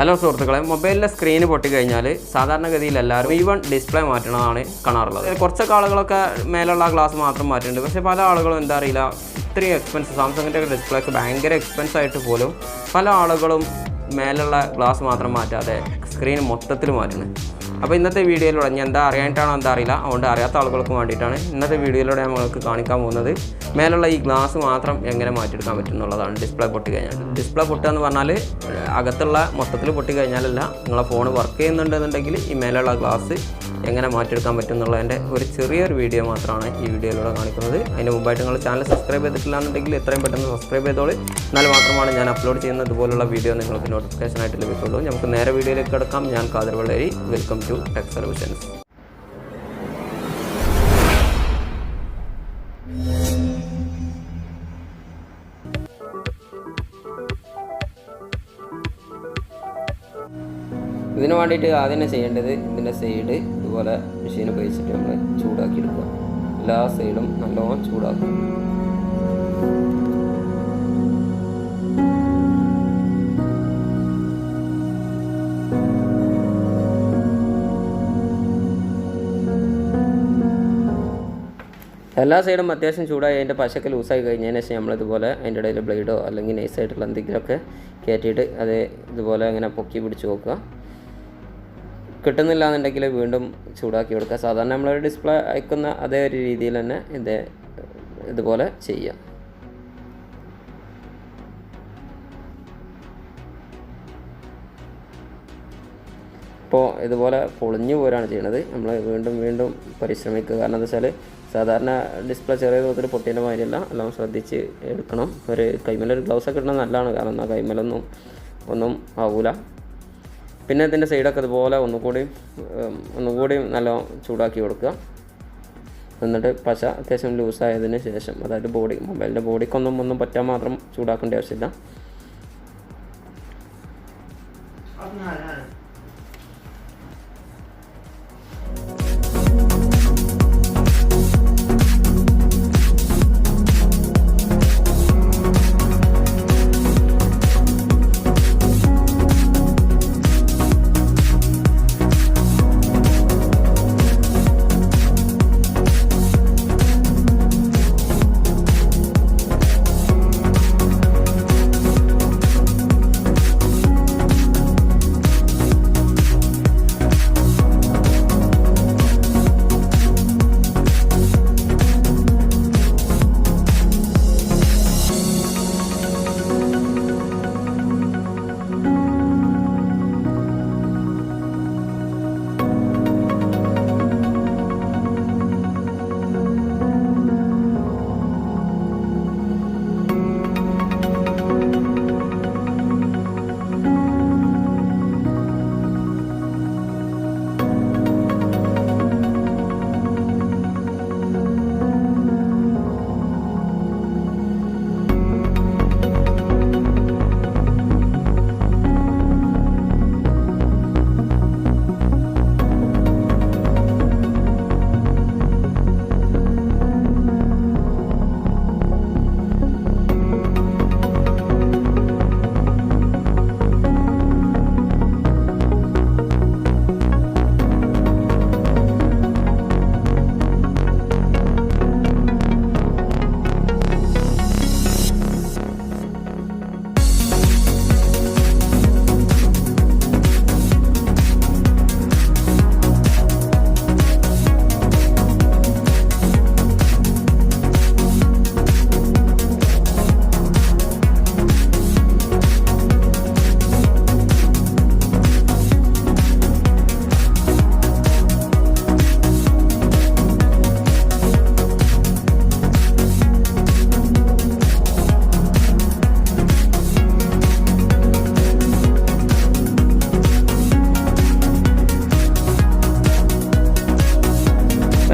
Hello സുഹൃത്തുക്കളെ, മൊബൈലിലെ screen പൊട്ടിക്കഴിഞ്ഞാൽ സാധാരണഗതിയിൽ എല്ലാവരും മുഴുവൻ ഡിസ്പ്ലേ മാറ്റണതാണ് കാണാറുള്ളത്. കുറച്ചൊക്കെ ആളുകളൊക്കെ മേലുള്ള ഗ്ലാസ് മാത്രം മാറ്റുന്നുണ്ട്. പക്ഷേ പല ആളുകളും എന്താ അറിയില്ല, ഇത്രയും എക്സ്പെൻസ് സാംസങ്ങിൻ്റെ ഡിസ്പ്ലേക്ക് ഭയങ്കര എക്സ്പെൻസ് ആയിട്ട് പോലും പല ആളുകളും മേലുള്ള ഗ്ലാസ് മാത്രം മാറ്റാതെ സ്ക്രീൻ മൊത്തത്തിൽ മാറ്റുന്നത്. അപ്പോൾ ഇന്നത്തെ വീഡിയോയിലൂടെ ഞാൻ എന്താ അറിയാനായിട്ടാണോ എന്താ അറിയില്ല, അതുകൊണ്ട് അറിയാത്ത ആളുകൾക്ക് വേണ്ടിയിട്ടാണ് ഇന്നത്തെ വീഡിയോയിലൂടെ നമ്മൾക്ക് കാണിക്കാൻ പോകുന്നത്. മേലുള്ള ഈ ഗ്ലാസ് മാത്രം എങ്ങനെ മാറ്റിയെടുക്കാൻ പറ്റും എന്നുള്ളതാണ്. ഡിസ്പ്ലേ പൊട്ടിക്കഴിഞ്ഞാൽ ഡിസ്പ്ലേ പൊട്ടുക എന്ന് പറഞ്ഞാൽ അകത്തുള്ള മൊത്തത്തിൽ പൊട്ടിക്കഴിഞ്ഞാലല്ല, നിങ്ങളെ ഫോൺ വർക്ക് ചെയ്യുന്നുണ്ടെന്നുണ്ടെങ്കിൽ ഈ മേലുള്ള ഗ്ലാസ് എങ്ങനെ മാറ്റിയെടുക്കാൻ പറ്റും എന്നുള്ളതിൻ്റെ ഒരു ചെറിയൊരു വീഡിയോ മാത്രമാണ് ഈ വീഡിയോയിലൂടെ കാണിക്കുന്നത്. അതിന് മുമ്പായിട്ട് നിങ്ങൾ ചാനൽ സബ്സ്ക്രൈബ് ചെയ്തിട്ടില്ല എന്നുണ്ടെങ്കിൽ എത്രയും പെട്ടെന്ന് സബ്സ്ക്രൈബ് ചെയ്തോളൂ. എന്നാൽ മാത്രമാണ് ഞാൻ അപ്ലോഡ് ചെയ്യുന്ന ഇതുപോലുള്ള വീഡിയോ നിങ്ങൾക്ക് നോട്ടിഫിക്കേഷനായിട്ട് ലഭിക്കുള്ളൂ. നമുക്ക് നേരെ വീഡിയോയിലേക്ക് കിടക്കാം. ഞാൻ Khader Valleri. Welcome to tech solutions. ഇതിന് വേണ്ടിയിട്ട് ആദ്യം ചെയ്യേണ്ടത്, ഇതിൻ്റെ സൈഡ് ഇതുപോലെ മെഷീൻ ഉപയോഗിച്ചിട്ട് നമ്മൾ ചൂടാക്കി എടുക്കുക. എല്ലാ സൈഡും നല്ലോണം ചൂടാക്കും. എല്ലാ സൈഡും അത്യാവശ്യം ചൂടായി അതിൻ്റെ പശയൊക്കെ ലൂസായി കഴിഞ്ഞതിന് ശേഷം നമ്മളിതുപോലെ അതിൻ്റെ ഇടയിൽ ബ്ലേഡോ അല്ലെങ്കിൽ നൈസായിട്ടുള്ള എന്തെങ്കിലുമൊക്കെ കയറ്റിയിട്ട് അത് ഇതുപോലെ അങ്ങനെ പൊക്കി പിടിച്ച് നോക്കുക. കിട്ടുന്നില്ല എന്നുണ്ടെങ്കിൽ വീണ്ടും ചൂടാക്കി കൊടുക്കുക. സാധാരണ നമ്മളൊരു ഡിസ്പ്ലേ അയക്കുന്ന അതേ ഒരു രീതിയിൽ തന്നെ ഇതുപോലെ ചെയ്യാം. ഇപ്പോൾ ഇതുപോലെ പൊളിഞ്ഞു പോരാണ് ചെയ്യുന്നത്. നമ്മൾ വീണ്ടും പരിശ്രമിക്കുക. കാരണം എന്താ വെച്ചാൽ സാധാരണ ഡിസ്പ്ലേ ചെറിയ തോതിൽ പൊട്ടിയതിൻ്റെ മാതിരിയല്ല, എല്ലാം ശ്രദ്ധിച്ച് എടുക്കണം. ഒരു കൈമേലൊരു ഗ്ലൗസൊക്കെ ഇടുന്നത് നല്ലതാണ്, കാരണം എന്നാൽ കൈമേലൊന്നും ആവൂല. പിന്നെ ഇതിൻ്റെ സൈഡൊക്കെ ഇതുപോലെ ഒന്നുകൂടി നല്ല ചൂടാക്കി കൊടുക്കുക. എന്നിട്ട് പശ അത്യാവശ്യം ലൂസായതിന് ശേഷം, അതായത് മൊബൈലിൻ്റെ ബോഡിക്കൊന്നും പറ്റാൻ മാത്രം ചൂടാക്കേണ്ട ആവശ്യമില്ല.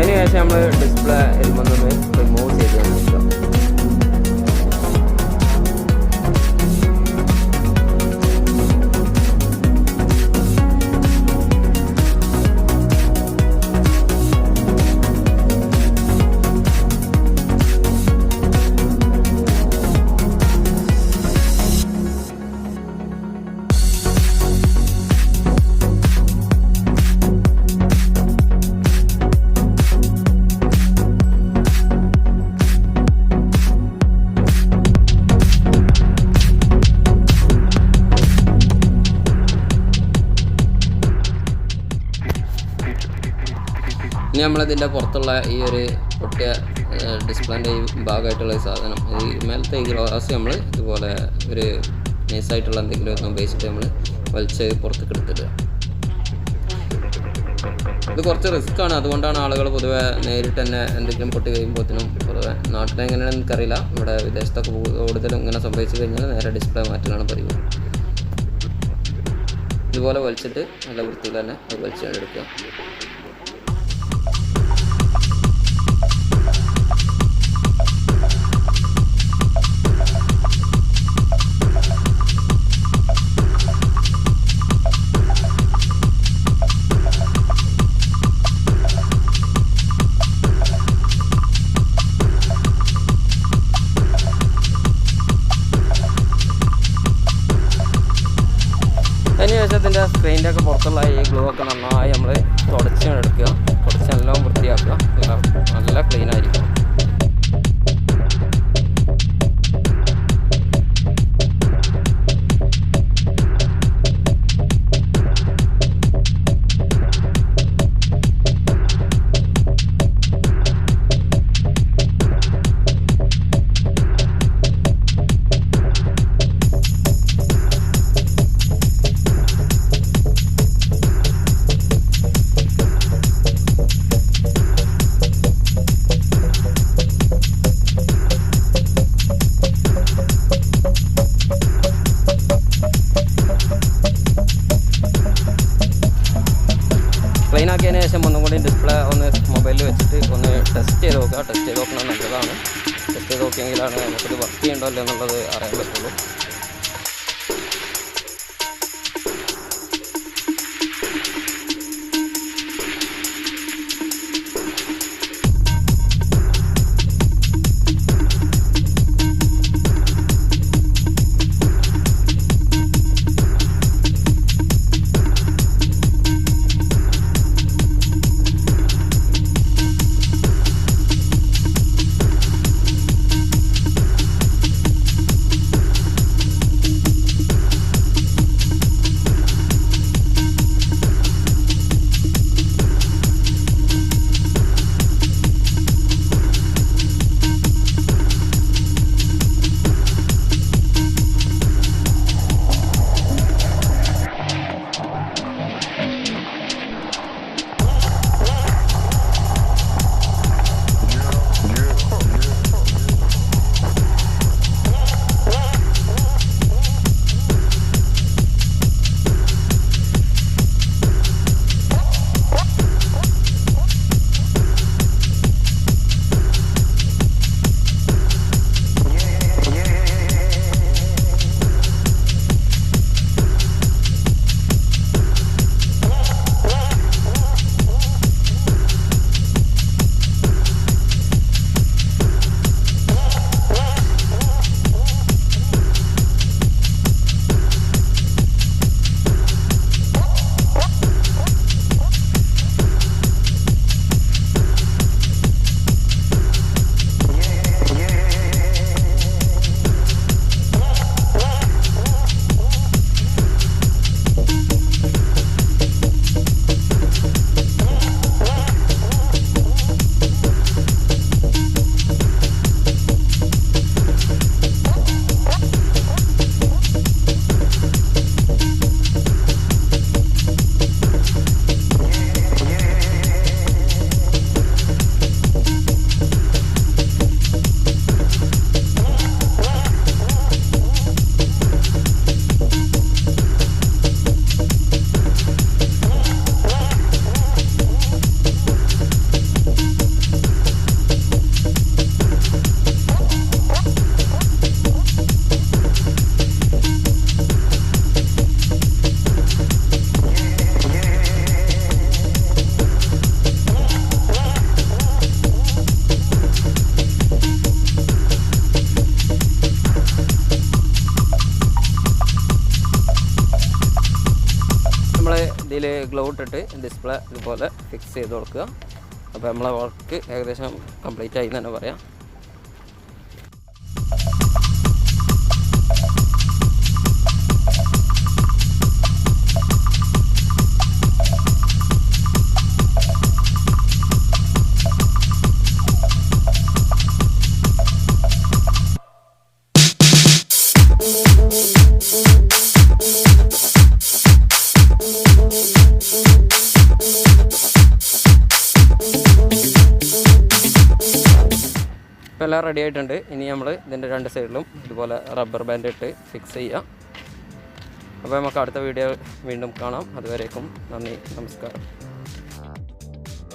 അതിനുശേഷം നമ്മൾ ഡിസ്പ്ലേ എൽമെന്ന് റിമൂവ് ചെയ്ത് നോക്കുക. ഇനി നമ്മളിതിൻ്റെ പുറത്തുള്ള ഈ ഒരു പൊട്ടിയ ഡിസ്പ്ലേൻ്റെ ഈ ഭാഗമായിട്ടുള്ള ഈ സാധനം, ഈ മേലത്തെ ഈ ഗ്ലാസ് നമ്മൾ ഇതുപോലെ ഒരു നൈസായിട്ടുള്ള എന്തെങ്കിലും ഉപയോഗിച്ചിട്ട് നമ്മൾ വലിച്ച് പുറത്തേക്ക് എടുത്തിടുക. ഇത് കുറച്ച് റിസ്ക്കാണ്, അതുകൊണ്ടാണ് ആളുകൾ പൊതുവെ നേരിട്ട് തന്നെ എന്തെങ്കിലും പൊട്ടി കഴിയുമ്പോഴത്തേനും പൊതുവെ നാട്ടിലെങ്ങനെയാണെന്ന് എനിക്കറിയില്ല, ഇവിടെ വിദേശത്തൊക്കെ കൂടുതലും ഇങ്ങനെ സംഭവിച്ചു കഴിഞ്ഞാൽ നേരെ ഡിസ്പ്ലേ മാറ്റലാണ് പതിവ്. ഇതുപോലെ വലിച്ചിട്ട് നല്ല വൃത്തിയിൽ തന്നെ അത് വലിച്ചെടുക്കുക. അതിനുശേഷം ഇതിൻ്റെ സ്ക്രീനിൻ്റെ ഒക്കെ പുറത്തുള്ള ഈ ഗ്ലൂ ഒക്കെ നന്നായി നമ്മൾ തുടച്ച് എടുക്കുക, തുടച്ച് നല്ലോണം വൃത്തിയാക്കുക, നല്ല ക്ലീൻ ആയിരിക്കും. ക്ലീൻ ആക്കിയതിന് ശേഷം ഒന്നും കൂടി ഡിസ്പ്ലേ ഒന്ന് മൊബൈലിൽ വെച്ചിട്ട് ഒന്ന് ടെസ്റ്റ് ചെയ്ത് നോക്കുക. ടെസ്റ്റ് ചെയ്ത് നോക്കുന്നത് നല്ലതാണ്. ടെസ്റ്റ് ചെയ്ത് നോക്കിയെങ്കിലാണ് നമുക്കിത് വർക്ക് ചെയ്യണ്ടോ അല്ലോ എന്നുള്ളത് അറിയാൻ പറ്റുള്ളൂ. ഇതിൽ ഗ്ലോ ഇട്ടിട്ട് ഡിസ്പ്ലേ ഇതുപോലെ ഫിക്സ് ചെയ്ത് കൊടുക്കുക. അപ്പോൾ നമ്മളെ വർക്ക് ഏകദേശം കംപ്ലീറ്റ് ആയി എന്ന് തന്നെ പറയാം. ഇപ്പോൾ എല്ലാം റെഡി ആയിട്ടുണ്ട്. ഇനി നമ്മൾ ഇതിൻ്റെ 2 സൈഡിലും ഇതുപോലെ റബ്ബർ ബാൻഡ് ഇട്ട് ഫിക്സ് ചെയ്യുക. അപ്പോൾ നമുക്ക് അടുത്ത വീഡിയോ വീണ്ടും കാണാം. അതുവരേക്കും നന്ദി, നമസ്കാരം.